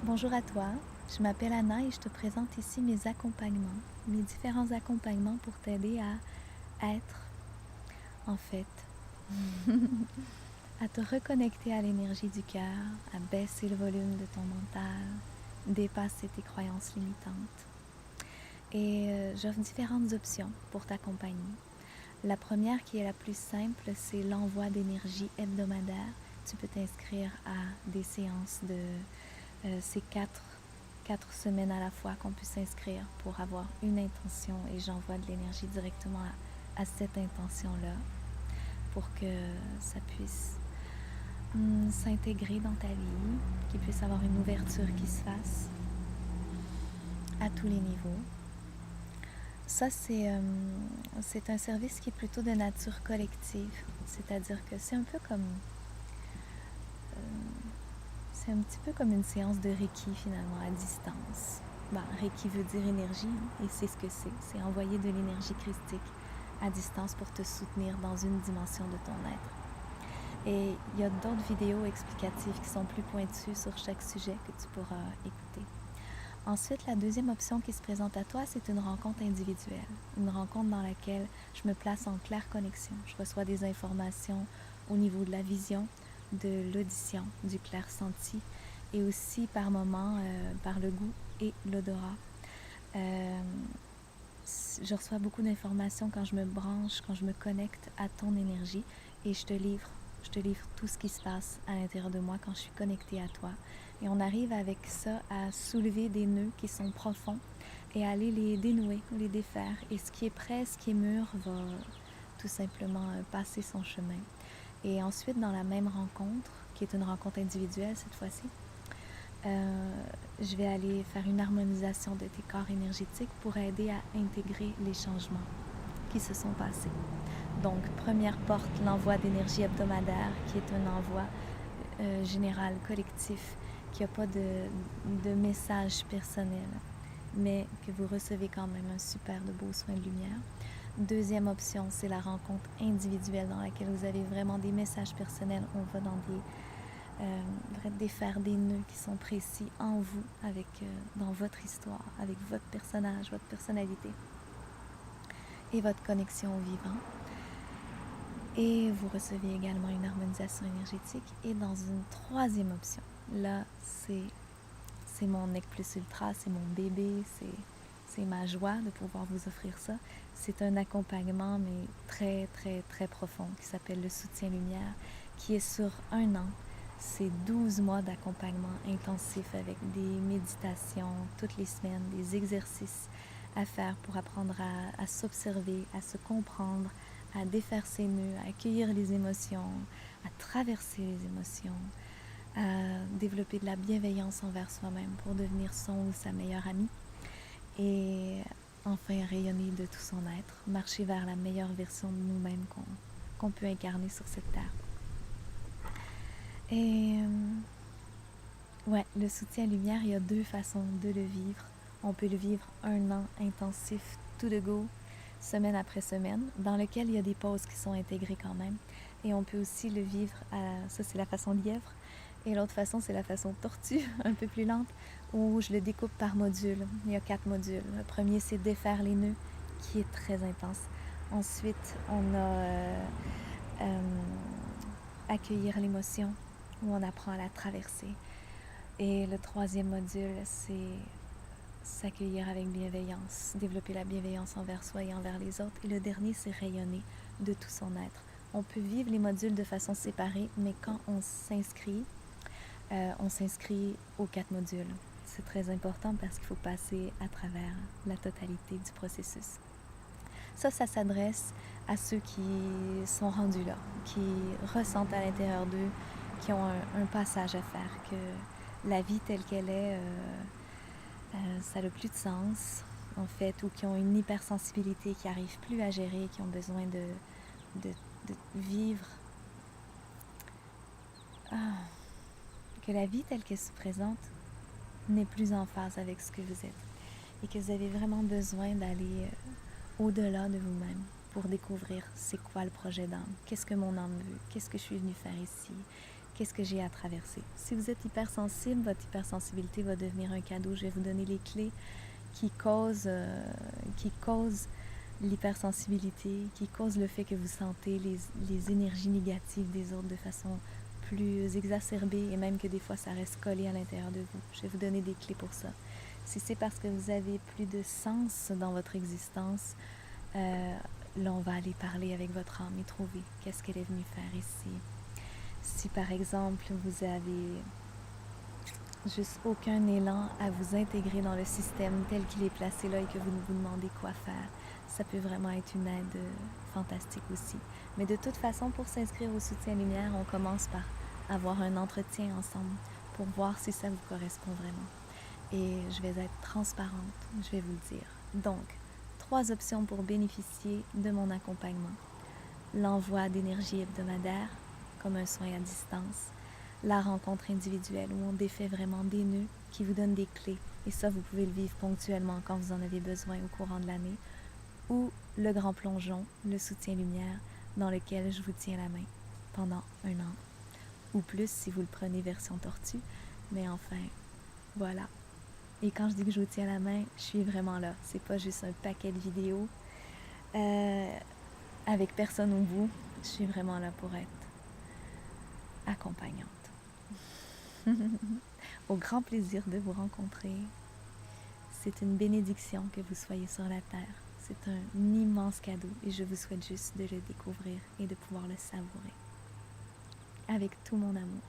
Bonjour à toi, je m'appelle Anna et je te présente ici mes accompagnements, mes différents accompagnements pour t'aider à être, en fait, à te reconnecter à l'énergie du cœur, à baisser le volume de ton mental, dépasser tes croyances limitantes. Et j'offre différentes options pour t'accompagner. La première, qui est la plus simple, c'est l'envoi d'énergie hebdomadaire. Tu peux t'inscrire à des séances de ces quatre semaines à la fois qu'on peut s'inscrire pour avoir une intention et j'envoie de l'énergie directement à cette intention-là pour que ça puisse s'intégrer dans ta vie, qu'il puisse avoir une ouverture qui se fasse à tous les niveaux. Ça, c'est un service qui est plutôt de nature collective, c'est-à-dire que c'est un peu comme... c'est un petit peu comme une séance de Reiki finalement à distance. Reiki veut dire énergie et c'est ce que c'est. C'est envoyer de l'énergie christique à distance pour te soutenir dans une dimension de ton être. Et il y a d'autres vidéos explicatives qui sont plus pointues sur chaque sujet que tu pourras écouter. Ensuite, la deuxième option qui se présente à toi, c'est une rencontre individuelle. Une rencontre dans laquelle je me place en claire connexion. Je reçois des informations au niveau de la vision, de l'audition, du clair senti et aussi par moments par le goût et l'odorat. Je reçois beaucoup d'informations quand je me branche, quand je me connecte à ton énergie et je te livre tout ce qui se passe à l'intérieur de moi quand je suis connectée à toi. Et on arrive avec ça à soulever des nœuds qui sont profonds et à aller les dénouer, les défaire. Et ce qui est prêt, ce qui est mûr va tout simplement passer son chemin. Et ensuite, dans la même rencontre, qui est une rencontre individuelle cette fois-ci, je vais aller faire une harmonisation de tes corps énergétiques pour aider à intégrer les changements qui se sont passés. Donc, première porte, l'envoi d'énergie hebdomadaire, qui est un envoi général, collectif, qui n'a pas de message personnel, mais que vous recevez quand même un super de beau soin de lumière. Deuxième option, c'est la rencontre individuelle dans laquelle vous avez vraiment des messages personnels. On va dans défaire des nœuds qui sont précis en vous, dans votre histoire, avec votre personnage, votre personnalité et votre connexion au vivant. Et vous recevez également une harmonisation énergétique. Et dans une troisième option, là, c'est mon Nec Plus Ultra, c'est mon bébé, c'est ma joie de pouvoir vous offrir ça. C'est un accompagnement, mais très, très, très profond, qui s'appelle le soutien lumière, qui est sur 1 an. C'est 12 mois d'accompagnement intensif avec des méditations toutes les semaines, des exercices à faire pour apprendre à s'observer, à se comprendre, à défaire ses nœuds, à accueillir les émotions, à traverser les émotions, à développer de la bienveillance envers soi-même pour devenir son ou sa meilleure amie et enfin rayonner de tout son être, marcher vers la meilleure version de nous-mêmes qu'on peut incarner sur cette terre. Et ouais, le soutien lumière, il y a 2 façons de le vivre. On peut le vivre 1 an intensif, tout de go, semaine après semaine, dans lequel il y a des pauses qui sont intégrées quand même. Et on peut aussi le vivre, ça c'est la façon lièvre, et l'autre façon c'est la façon tortue, un peu plus lente, où je le découpe par module. Il y a 4 modules. Le premier, c'est défaire les nœuds, qui est très intense. Ensuite, on a accueillir l'émotion, où on apprend à la traverser. Et le troisième module, c'est s'accueillir avec bienveillance, développer la bienveillance envers soi et envers les autres. Et le dernier, c'est rayonner de tout son être. On peut vivre les modules de façon séparée, mais quand on s'inscrit aux 4 modules. C'est très important parce qu'il faut passer à travers la totalité du processus. Ça s'adresse à ceux qui sont rendus là, qui ressentent à l'intérieur d'eux, qui ont un passage à faire, que la vie telle qu'elle est, ça n'a plus de sens, en fait, ou qui ont une hypersensibilité qui n'arrivent plus à gérer, qui ont besoin de vivre. Que la vie telle qu'elle se présente n'est plus en phase avec ce que vous êtes et que vous avez vraiment besoin d'aller au-delà de vous-même pour découvrir c'est quoi le projet d'âme, qu'est-ce que mon âme veut, qu'est-ce que je suis venue faire ici, qu'est-ce que j'ai à traverser. Si vous êtes hypersensible, votre hypersensibilité va devenir un cadeau. Je vais vous donner les clés qui causent l'hypersensibilité, qui causent le fait que vous sentez les énergies négatives des autres de façon plus exacerbée et même que des fois ça reste collé à l'intérieur de vous. Je vais vous donner des clés pour ça. Si c'est parce que vous avez plus de sens dans votre existence, là on va aller parler avec votre âme et trouver qu'est-ce qu'elle est venue faire ici. Si par exemple vous avez juste aucun élan à vous intégrer dans le système tel qu'il est placé là et que vous vous demandez quoi faire, ça peut vraiment être une aide fantastique aussi. Mais de toute façon, pour s'inscrire au soutien lumière, on commence par avoir un entretien ensemble pour voir si ça vous correspond vraiment. Et je vais être transparente, je vais vous le dire. Donc, 3 options pour bénéficier de mon accompagnement. L'envoi d'énergie hebdomadaire, comme un soin à distance. La rencontre individuelle où on défait vraiment des nœuds qui vous donnent des clés. Et ça, vous pouvez le vivre ponctuellement quand vous en avez besoin au courant de l'année. Ou le grand plongeon, le soutien lumière, dans lequel je vous tiens la main pendant 1 an. Ou plus si vous le prenez version tortue. Mais enfin, voilà. Et quand je dis que je vous tiens la main, je suis vraiment là. C'est pas juste un paquet de vidéos avec personne au bout. Je suis vraiment là pour être accompagnante. Au grand plaisir de vous rencontrer. C'est une bénédiction que vous soyez sur la terre. C'est un immense cadeau et je vous souhaite juste de le découvrir et de pouvoir le savourer. Avec tout mon amour.